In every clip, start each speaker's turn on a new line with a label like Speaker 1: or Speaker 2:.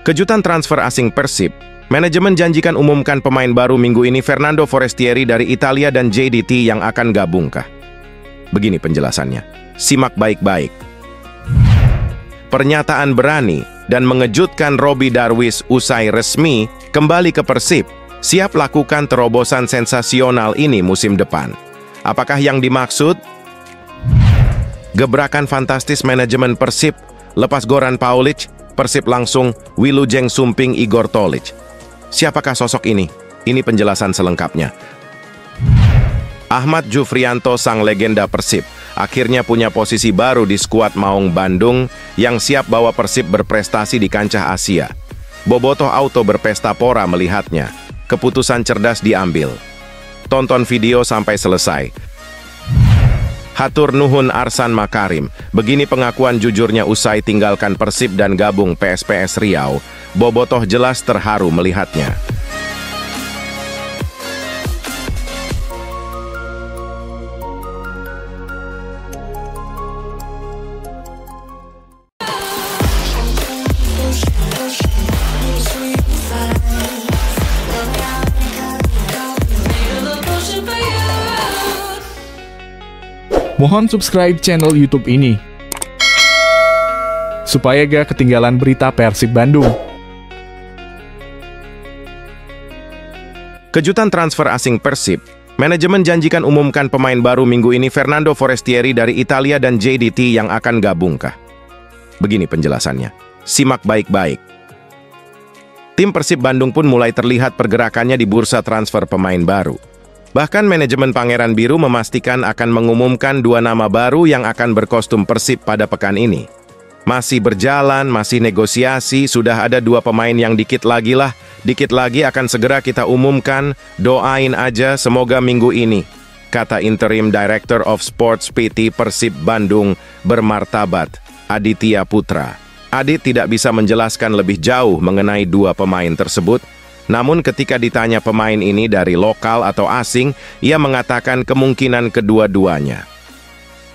Speaker 1: Kejutan transfer asing Persib, manajemen janjikan umumkan pemain baru minggu ini Fernando Forestieri dari Italia dan JDT yang akan gabungkah? Begini penjelasannya, simak baik-baik. Pernyataan berani dan mengejutkan Robby Darwish usai resmi kembali ke Persib, siap lakukan terobosan sensasional ini musim depan. Apakah yang dimaksud? Gebrakan fantastis manajemen Persib, lepas Goran Paulic, Persib langsung Wilujeng Sumping Igor Tolic. Siapakah sosok ini? Ini penjelasan selengkapnya. Ahmad Jufrianto, sang legenda Persib, akhirnya punya posisi baru di skuad Maung Bandung yang siap bawa Persib berprestasi di kancah Asia. Bobotoh auto berpesta pora melihatnya. Keputusan cerdas diambil. Tonton video sampai selesai. Hatur nuhun Arsan Makarim. Begini pengakuan jujurnya usai tinggalkan Persib dan gabung PSPS Riau. Bobotoh jelas terharu melihatnya.
Speaker 2: Mohon subscribe channel YouTube ini, supaya gak ketinggalan berita Persib Bandung.
Speaker 1: Kejutan transfer asing Persib, manajemen janjikan umumkan pemain baru minggu ini Fernando Forestieri dari Italia dan JDT yang akan gabungkah? Begini penjelasannya, simak baik-baik. Tim Persib Bandung pun mulai terlihat pergerakannya di bursa transfer pemain baru. Bahkan manajemen Pangeran Biru memastikan akan mengumumkan 2 nama baru yang akan berkostum Persib pada pekan ini. Masih berjalan, masih negosiasi, sudah ada 2 pemain yang dikit lagi akan segera kita umumkan, doain aja semoga minggu ini, kata Interim Director of Sports PT Persib Bandung bermartabat, Aditya Putra. Adit tidak bisa menjelaskan lebih jauh mengenai 2 pemain tersebut. Namun ketika ditanya pemain ini dari lokal atau asing, ia mengatakan kemungkinan kedua-duanya.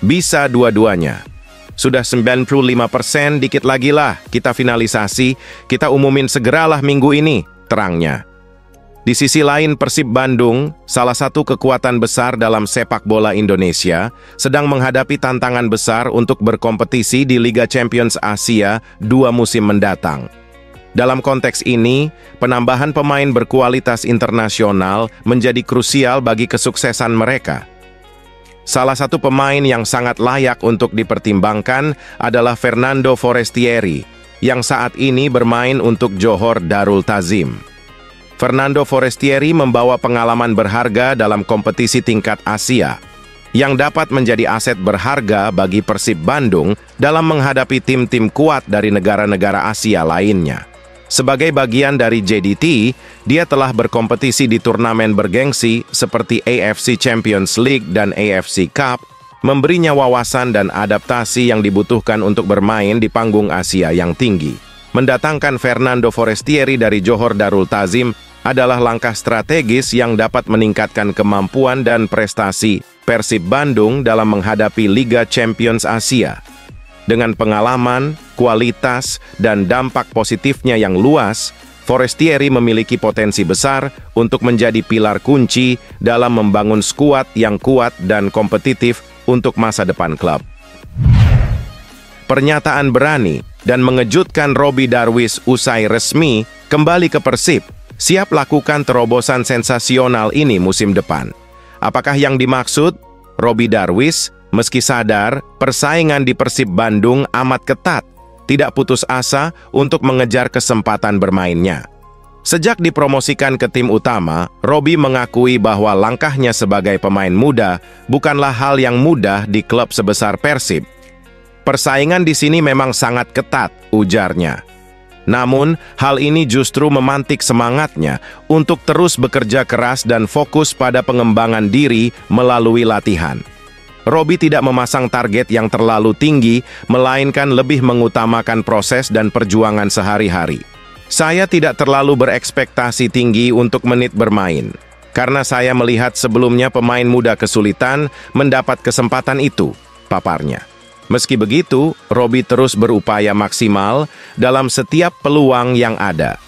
Speaker 1: Bisa dua-duanya. Sudah 95%, dikit lagi lah kita finalisasi, kita umumin segeralah minggu ini, terangnya. Di sisi lain, Persib Bandung, salah satu kekuatan besar dalam sepak bola Indonesia, sedang menghadapi tantangan besar untuk berkompetisi di Liga Champions Asia 2 musim mendatang. Dalam konteks ini, penambahan pemain berkualitas internasional menjadi krusial bagi kesuksesan mereka. Salah satu pemain yang sangat layak untuk dipertimbangkan adalah Fernando Forestieri, yang saat ini bermain untuk Johor Darul Ta'zim. Fernando Forestieri membawa pengalaman berharga dalam kompetisi tingkat Asia, yang dapat menjadi aset berharga bagi Persib Bandung dalam menghadapi tim-tim kuat dari negara-negara Asia lainnya. Sebagai bagian dari JDT, dia telah berkompetisi di turnamen bergengsi seperti AFC Champions League dan AFC Cup, memberinya wawasan dan adaptasi yang dibutuhkan untuk bermain di panggung Asia yang tinggi. Mendatangkan Fernando Forestieri dari Johor Darul Ta'zim adalah langkah strategis yang dapat meningkatkan kemampuan dan prestasi Persib Bandung dalam menghadapi Liga Champions Asia. Dengan pengalaman, kualitas, dan dampak positifnya yang luas, Forestieri memiliki potensi besar untuk menjadi pilar kunci dalam membangun skuad yang kuat dan kompetitif untuk masa depan klub. Pernyataan berani dan mengejutkan Robby Darwish usai resmi kembali ke Persib, siap lakukan terobosan sensasional ini musim depan. Apakah yang dimaksud? Robby Darwish, meski sadar, persaingan di Persib Bandung amat ketat, tidak putus asa untuk mengejar kesempatan bermainnya. Sejak dipromosikan ke tim utama, Robby mengakui bahwa langkahnya sebagai pemain muda bukanlah hal yang mudah di klub sebesar Persib. Persaingan di sini memang sangat ketat, ujarnya. Namun, hal ini justru memantik semangatnya untuk terus bekerja keras dan fokus pada pengembangan diri melalui latihan. Robby tidak memasang target yang terlalu tinggi, melainkan lebih mengutamakan proses dan perjuangan sehari-hari. Saya tidak terlalu berekspektasi tinggi untuk menit bermain, karena saya melihat sebelumnya pemain muda kesulitan mendapat kesempatan itu, paparnya. Meski begitu, Robby terus berupaya maksimal dalam setiap peluang yang ada.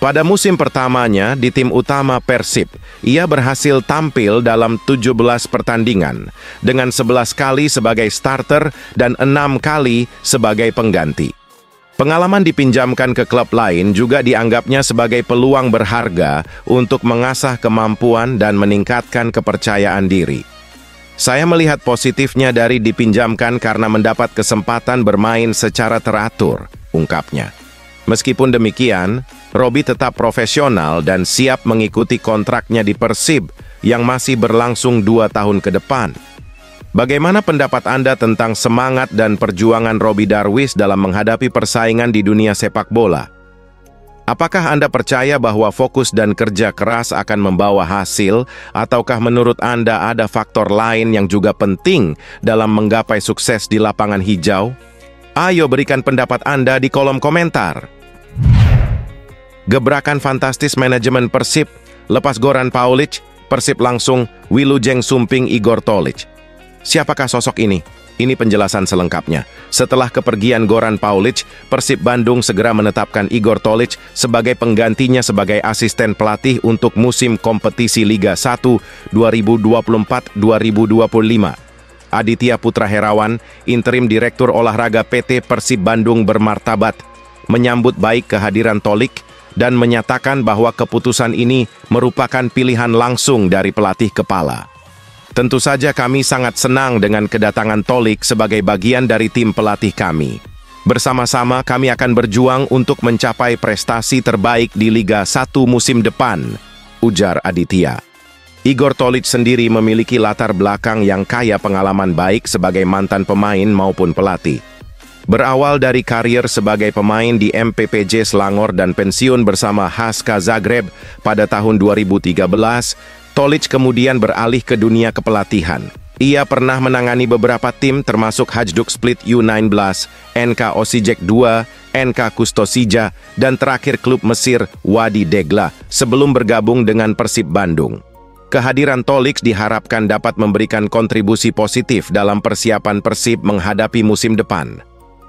Speaker 1: Pada musim pertamanya di tim utama Persib, ia berhasil tampil dalam 17 pertandingan dengan 11 kali sebagai starter dan 6 kali sebagai pengganti. Pengalaman dipinjamkan ke klub lain juga dianggapnya sebagai peluang berharga untuk mengasah kemampuan dan meningkatkan kepercayaan diri. Saya melihat positifnya dari dipinjamkan karena mendapat kesempatan bermain secara teratur, ungkapnya. Meskipun demikian, Robby tetap profesional dan siap mengikuti kontraknya di Persib yang masih berlangsung 2 tahun ke depan. Bagaimana pendapat Anda tentang semangat dan perjuangan Robby Darwish dalam menghadapi persaingan di dunia sepak bola? Apakah Anda percaya bahwa fokus dan kerja keras akan membawa hasil, ataukah menurut Anda ada faktor lain yang juga penting dalam menggapai sukses di lapangan hijau? Ayo berikan pendapat Anda di kolom komentar. Gebrakan fantastis manajemen Persib, lepas Goran Paulic, Persib langsung Wilujeng Sumping Igor Tolić. Siapakah sosok ini? Ini penjelasan selengkapnya. Setelah kepergian Goran Paulic, Persib Bandung segera menetapkan Igor Tolić sebagai penggantinya sebagai asisten pelatih untuk musim kompetisi Liga 1 2024-2025. Aditya Putra Herawan, interim direktur olahraga PT Persib Bandung bermartabat, menyambut baik kehadiran Tolić dan menyatakan bahwa keputusan ini merupakan pilihan langsung dari pelatih kepala. Tentu saja kami sangat senang dengan kedatangan Tolić sebagai bagian dari tim pelatih kami. Bersama-sama kami akan berjuang untuk mencapai prestasi terbaik di Liga 1 musim depan, ujar Aditya. Igor Tolić sendiri memiliki latar belakang yang kaya pengalaman baik sebagai mantan pemain maupun pelatih. Berawal dari karir sebagai pemain di MPPJ Selangor dan pensiun bersama HSK Zagreb pada tahun 2013, Tolić kemudian beralih ke dunia kepelatihan. Ia pernah menangani beberapa tim termasuk Hajduk Split U19, NK Osijek 2, NK Kustosija, dan terakhir klub Mesir Wadi Degla sebelum bergabung dengan Persib Bandung. Kehadiran Tolić diharapkan dapat memberikan kontribusi positif dalam persiapan Persib menghadapi musim depan.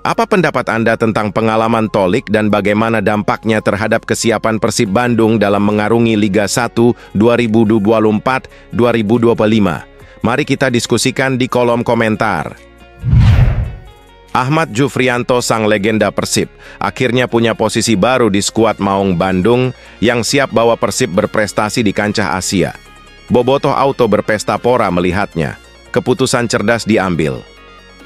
Speaker 1: Apa pendapat Anda tentang pengalaman Tolić dan bagaimana dampaknya terhadap kesiapan Persib Bandung dalam mengarungi Liga 1 2024-2025? Mari kita diskusikan di kolom komentar. Ahmad Jufrianto, sang legenda Persib, akhirnya punya posisi baru di skuad Maung Bandung yang siap bawa Persib berprestasi di kancah Asia. Bobotoh Auto berpesta pora melihatnya. Keputusan cerdas diambil.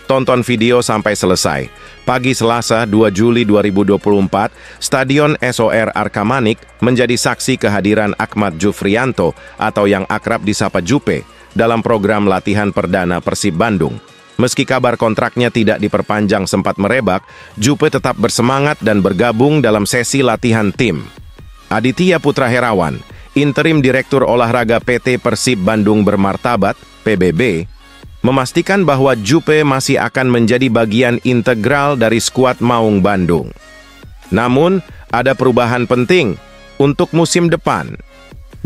Speaker 1: Tonton video sampai selesai. Pagi Selasa 2 Juli 2024, Stadion SOR Arkamanik menjadi saksi kehadiran Ahmad Jufrianto atau yang akrab disapa Jupe dalam program latihan perdana Persib Bandung. Meski kabar kontraknya tidak diperpanjang sempat merebak, Jupe tetap bersemangat dan bergabung dalam sesi latihan tim. Aditya Putra Herawan, interim direktur olahraga PT Persib Bandung bermartabat, PBB, memastikan bahwa Jupe masih akan menjadi bagian integral dari skuad Maung Bandung. Namun, ada perubahan penting untuk musim depan.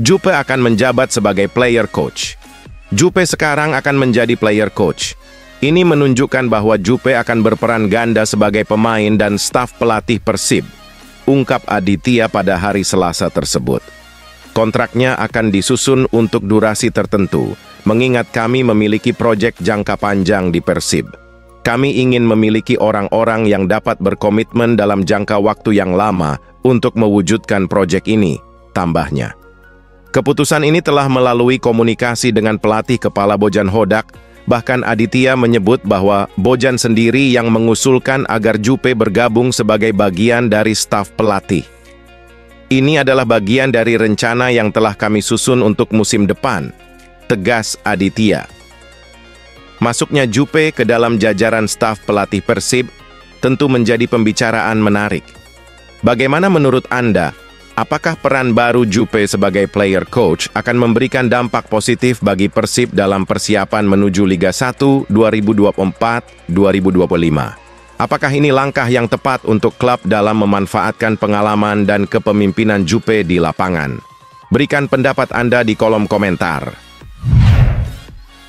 Speaker 1: Jupe akan menjabat sebagai player coach. Jupe sekarang akan menjadi player coach. Ini menunjukkan bahwa Jupe akan berperan ganda sebagai pemain dan staf pelatih Persib, ungkap Aditya pada hari Selasa tersebut. Kontraknya akan disusun untuk durasi tertentu, mengingat kami memiliki proyek jangka panjang di Persib. Kami ingin memiliki orang-orang yang dapat berkomitmen dalam jangka waktu yang lama untuk mewujudkan proyek ini, tambahnya. Keputusan ini telah melalui komunikasi dengan pelatih kepala Bojan Hodak, bahkan Aditya menyebut bahwa Bojan sendiri yang mengusulkan agar Jupe bergabung sebagai bagian dari staf pelatih. Ini adalah bagian dari rencana yang telah kami susun untuk musim depan, tegas Aditya. Masuknya Jupe ke dalam jajaran staf pelatih Persib tentu menjadi pembicaraan menarik. Bagaimana menurut Anda? Apakah peran baru Jupe sebagai player coach akan memberikan dampak positif bagi Persib dalam persiapan menuju Liga 1 2024-2025? Apakah ini langkah yang tepat untuk klub dalam memanfaatkan pengalaman dan kepemimpinan Jupe di lapangan? Berikan pendapat Anda di kolom komentar.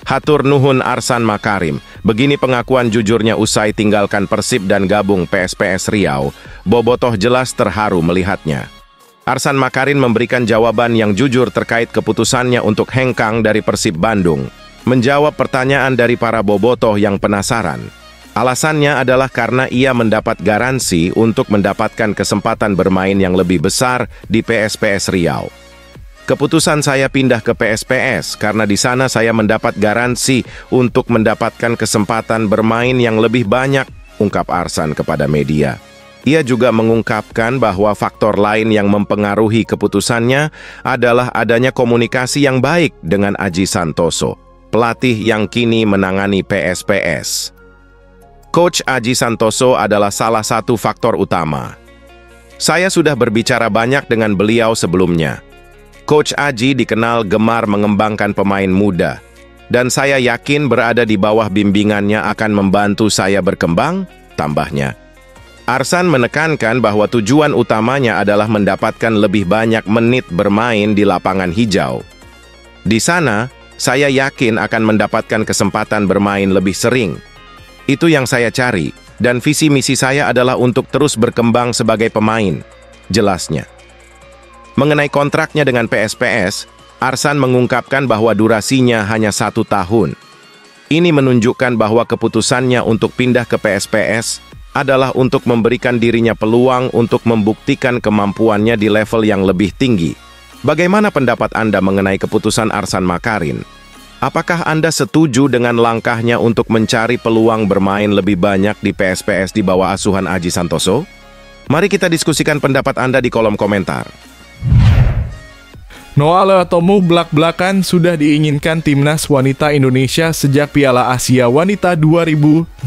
Speaker 1: Hatur nuhun Arsan Makarim. Begini pengakuan jujurnya usai tinggalkan Persib dan gabung PSPS Riau. Bobotoh jelas terharu melihatnya. Arsan Makarim memberikan jawaban yang jujur terkait keputusannya untuk hengkang dari Persib Bandung. Menjawab pertanyaan dari para bobotoh yang penasaran. Alasannya adalah karena ia mendapat garansi untuk mendapatkan kesempatan bermain yang lebih besar di PSPS Riau. Keputusan saya pindah ke PSPS karena di sana saya mendapat garansi untuk mendapatkan kesempatan bermain yang lebih banyak, ungkap Arsan kepada media. Ia juga mengungkapkan bahwa faktor lain yang mempengaruhi keputusannya adalah adanya komunikasi yang baik dengan Aji Santoso, pelatih yang kini menangani PSPS. Coach Aji Santoso adalah salah satu faktor utama. Saya sudah berbicara banyak dengan beliau sebelumnya. Coach Aji dikenal gemar mengembangkan pemain muda, dan saya yakin berada di bawah bimbingannya akan membantu saya berkembang, tambahnya. Arsan menekankan bahwa tujuan utamanya adalah mendapatkan lebih banyak menit bermain di lapangan hijau. Di sana, saya yakin akan mendapatkan kesempatan bermain lebih sering. Itu yang saya cari, dan visi misi saya adalah untuk terus berkembang sebagai pemain, jelasnya. Mengenai kontraknya dengan PSPS, Arsan mengungkapkan bahwa durasinya hanya 1 tahun. Ini menunjukkan bahwa keputusannya untuk pindah ke PSPS adalah untuk memberikan dirinya peluang untuk membuktikan kemampuannya di level yang lebih tinggi. Bagaimana pendapat Anda mengenai keputusan Arsan Makarim? Apakah Anda setuju dengan langkahnya untuk mencari peluang bermain lebih banyak di PSPS di bawah asuhan Aji Santoso? Mari kita diskusikan pendapat Anda di kolom komentar.
Speaker 2: Noah Leotomu belak-belakan sudah diinginkan timnas wanita Indonesia sejak Piala Asia Wanita 2022.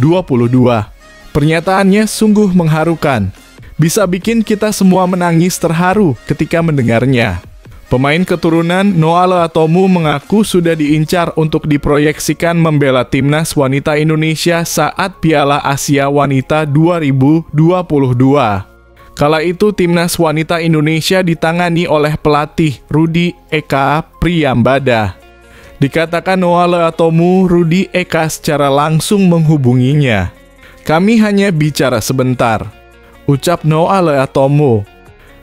Speaker 2: Pernyataannya sungguh mengharukan. Bisa bikin kita semua menangis terharu ketika mendengarnya. Pemain keturunan Noah Leotomu mengaku sudah diincar untuk diproyeksikan membela timnas wanita Indonesia saat Piala Asia Wanita 2022. Kala itu timnas wanita Indonesia ditangani oleh pelatih Rudi Eka Priyambada. Dikatakan Noah Leotomu, Rudi Eka secara langsung menghubunginya. Kami hanya bicara sebentar, ucap Noah Leotomu.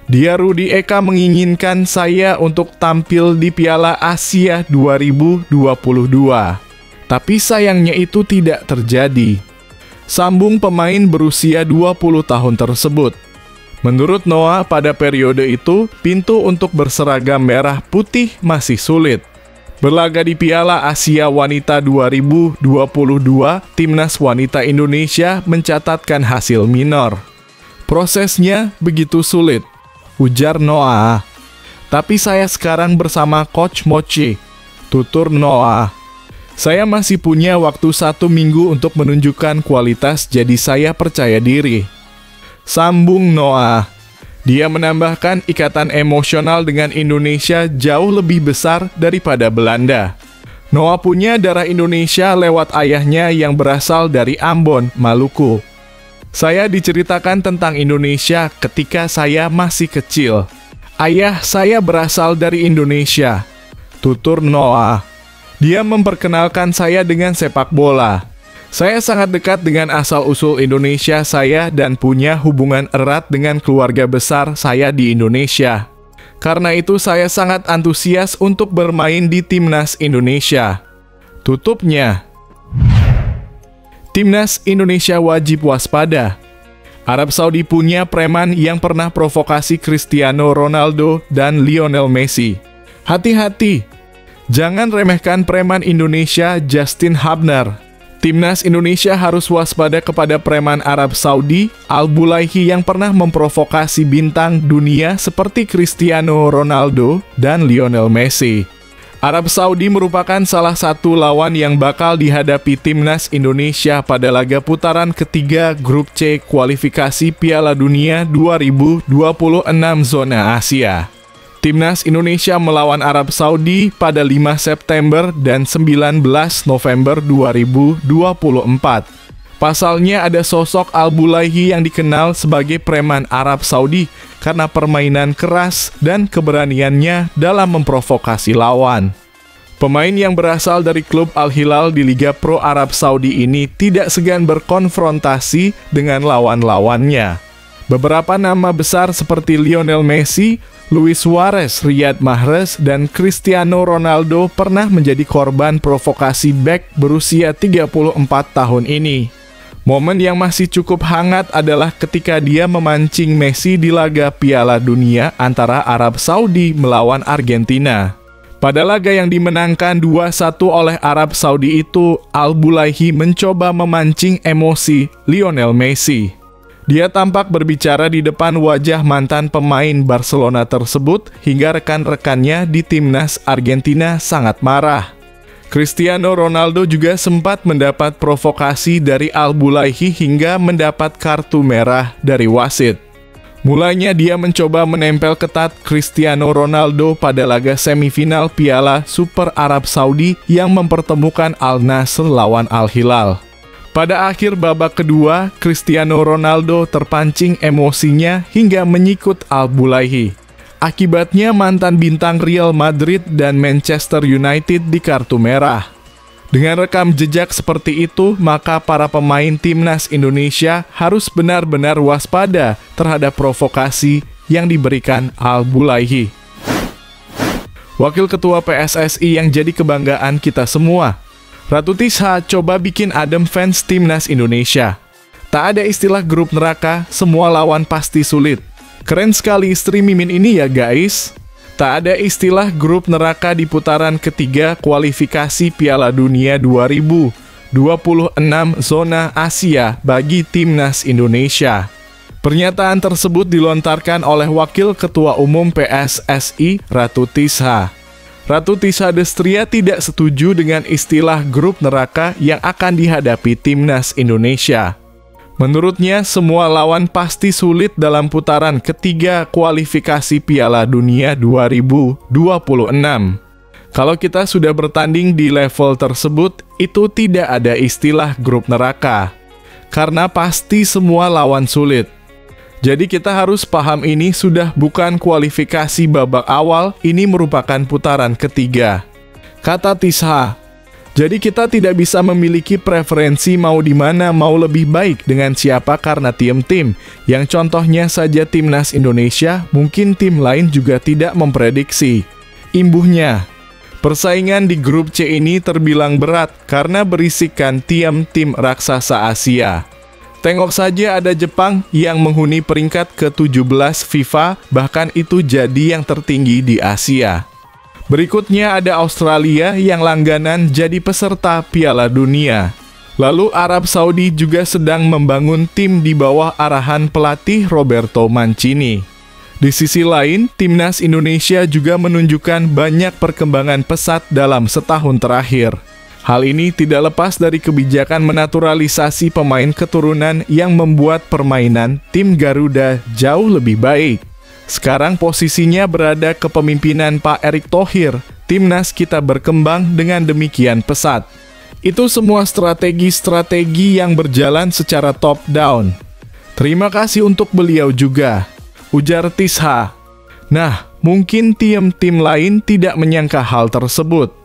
Speaker 2: Dia Rudi Eka menginginkan saya untuk tampil di Piala Asia 2022. Tapi sayangnya itu tidak terjadi. Sambung pemain berusia 20 tahun tersebut. Menurut Noah, pada periode itu, pintu untuk berseragam merah putih masih sulit. Berlaga di Piala Asia Wanita 2022, timnas wanita Indonesia mencatatkan hasil minor. Prosesnya begitu sulit, ujar Noah. Tapi saya sekarang bersama Coach Mochi, tutur Noah. Saya masih punya waktu 1 minggu untuk menunjukkan kualitas, jadi saya percaya diri. Sambung Noah. Dia menambahkan ikatan emosional dengan Indonesia jauh lebih besar daripada Belanda. Noah punya darah Indonesia lewat ayahnya yang berasal dari Ambon, Maluku. Saya diceritakan tentang Indonesia ketika saya masih kecil. Ayah saya berasal dari Indonesia, tutur Noah. Dia memperkenalkan saya dengan sepak bola. Saya sangat dekat dengan asal-usul Indonesia saya dan punya hubungan erat dengan keluarga besar saya di Indonesia. Karena itu saya sangat antusias untuk bermain di timnas Indonesia. Tutupnya. Timnas Indonesia wajib waspada. Arab Saudi punya preman yang pernah provokasi Cristiano Ronaldo dan Lionel Messi. Hati-hati, jangan remehkan preman Indonesia Justin Hubner. Timnas Indonesia harus waspada kepada preman Arab Saudi, Al-Bulaihi yang pernah memprovokasi bintang dunia seperti Cristiano Ronaldo dan Lionel Messi. Arab Saudi merupakan salah satu lawan yang bakal dihadapi timnas Indonesia pada laga putaran ketiga Grup C kualifikasi Piala Dunia 2026 zona Asia. Timnas Indonesia melawan Arab Saudi pada 5 September dan 19 November 2024. Pasalnya ada sosok Al-Bulaihi yang dikenal sebagai preman Arab Saudi karena permainan keras dan keberaniannya dalam memprovokasi lawan. Pemain yang berasal dari klub Al Hilal di Liga Pro Arab Saudi ini tidak segan berkonfrontasi dengan lawan-lawannya. Beberapa nama besar seperti Lionel Messi, Luis Suarez, Riyad Mahrez, dan Cristiano Ronaldo pernah menjadi korban provokasi bek berusia 34 tahun ini. Momen yang masih cukup hangat adalah ketika dia memancing Messi di laga Piala Dunia antara Arab Saudi melawan Argentina. Pada laga yang dimenangkan 2-1 oleh Arab Saudi itu, Al-Bulaihi mencoba memancing emosi Lionel Messi. Dia tampak berbicara di depan wajah mantan pemain Barcelona tersebut hingga rekan-rekannya di timnas Argentina sangat marah. Cristiano Ronaldo juga sempat mendapat provokasi dari Al-Bulaihi hingga mendapat kartu merah dari wasit. Mulanya dia mencoba menempel ketat Cristiano Ronaldo pada laga semifinal Piala Super Arab Saudi yang mempertemukan Al Nassr lawan Al Hilal. Pada akhir babak kedua, Cristiano Ronaldo terpancing emosinya hingga menyikut Al-Bulaihi. Akibatnya mantan bintang Real Madrid dan Manchester United di kartu merah. Dengan rekam jejak seperti itu, maka para pemain timnas Indonesia harus benar-benar waspada terhadap provokasi yang diberikan Al-Bulaihi. Wakil Ketua PSSI yang jadi kebanggaan kita semua, Ratu Tisha coba bikin adem fans timnas Indonesia. Tak ada istilah grup neraka, semua lawan pasti sulit. Keren sekali istri Mimin ini ya guys. Tak ada istilah grup neraka di putaran ketiga kualifikasi Piala Dunia 2026 zona Asia bagi timnas Indonesia. Pernyataan tersebut dilontarkan oleh Wakil Ketua Umum PSSI, Ratu Tisha. Ratu Tisha Destria tidak setuju dengan istilah grup neraka yang akan dihadapi timnas Indonesia. Menurutnya, semua lawan pasti sulit dalam putaran ketiga kualifikasi Piala Dunia 2026. Kalau kita sudah bertanding di level tersebut, itu tidak ada istilah grup neraka. Karena pasti semua lawan sulit. Jadi kita harus paham ini sudah bukan kualifikasi babak awal, ini merupakan putaran ketiga. Kata Tisha. Jadi kita tidak bisa memiliki preferensi mau di mana mau lebih baik dengan siapa karena tim-tim. Yang contohnya saja timnas Indonesia, mungkin tim lain juga tidak memprediksi. Imbuhnya, persaingan di grup C ini terbilang berat karena berisikan tim-tim raksasa Asia. Tengok saja ada Jepang yang menghuni peringkat ke-17 FIFA, bahkan itu jadi yang tertinggi di Asia. Berikutnya ada Australia yang langganan jadi peserta Piala Dunia. Lalu Arab Saudi juga sedang membangun tim di bawah arahan pelatih Roberto Mancini. Di sisi lain, timnas Indonesia juga menunjukkan banyak perkembangan pesat dalam setahun terakhir. Hal ini tidak lepas dari kebijakan menaturalisasi pemain keturunan yang membuat permainan tim Garuda jauh lebih baik. Sekarang posisinya berada kepemimpinan Pak Erick Thohir, timnas kita berkembang dengan demikian pesat. Itu semua strategi-strategi yang berjalan secara top down. Terima kasih untuk beliau juga, ujar Tisha. Nah, mungkin tim-tim lain tidak menyangka hal tersebut.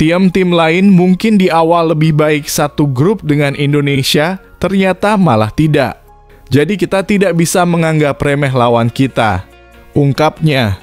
Speaker 2: Tim-tim lain mungkin di awal lebih baik satu grup dengan Indonesia, ternyata malah tidak. Jadi kita tidak bisa menganggap remeh lawan kita, ungkapnya.